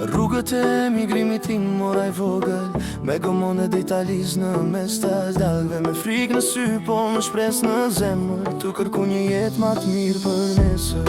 Rrugët e emigrimit tim moraj vogël, me gomone dhe Italis në mes të dallëve, me frikë në sy, po më shpres në zemër, tu kërku një jetë ma të mirë për nesër.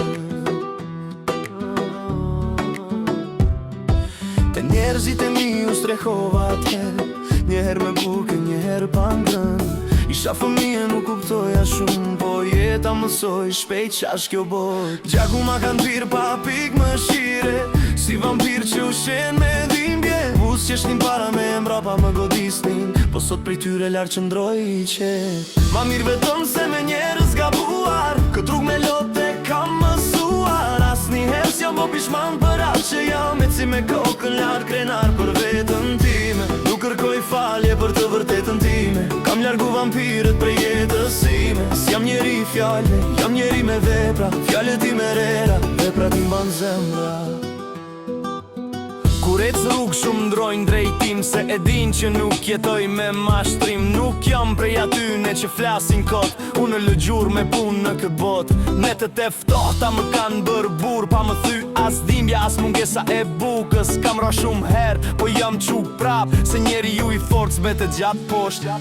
Te njerëzit e mi u strehova atëherë, njëherë me buke, njëherë pa ngrënë. Isha fëmije, nuk kuptoja shumë, po jeta mësoj shpejt qash kjo botë. Gjaku ma kanë pirë pa pikë më shire, si vampir që ushen me dhimbje. Bus që shtin para me mbrapa më godisnin, po sot prej tyre larë që ndroj i qetë. Ma mirë vetëm se me njerëz gabuar, këtë rrug me lote kam mësuar. As një herë s'jam bo pishman për atë që jam, e si me kokën lartë krenar për vetën time. Nuk kërkoj falje për të vërtetën time, kam largu vampirët prej jetës sime. S'jam njeri fjallë, jam njeri me vepra, fjallet i merera, veprat i mban zemra. Kur ec rrugë shumë ndrojnë drejtim, se e din që nuk jetoj me mashtrim. Nuk jam prej atyne që flasin kot, unë lëgjur me pun në këtë bot. Netët e ftohta më kanë bërë bur, pa më thy as dhimbja, as mungesa e bukës. Kam ra shumë herë, po jam quk prap, se njeri ju i forc me të gjatë poshtë.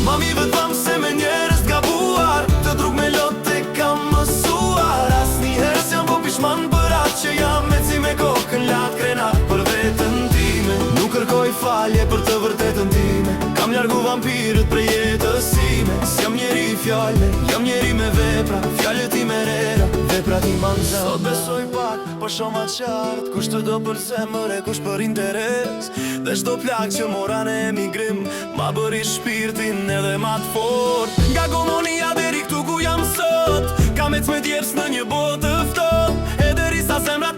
Mami vetëm se me njerëz gabuar, të drug me lote kam mësuar. As një herë s'jam po pishman për atë që jam, e si me kokën latë krenat për vetën time. Nuk kërkoj falje për të vërtetën time, kam largu vampirët prej jetës sime. S'jam njeri fjalle, jam njeri me vepra, fjallet i merera, veprat i mban zemra. Sot besoj pak, po shoma qartë, kush të do për zemër e kush për interes. Dhe shdo plak që mora në emigrim, ma bëri shpirtin edhe ma të fort. Nga gomonia deri këtu ku jam sot, kam ec me djerës në një botë të ftohtë, e deri sa zemrat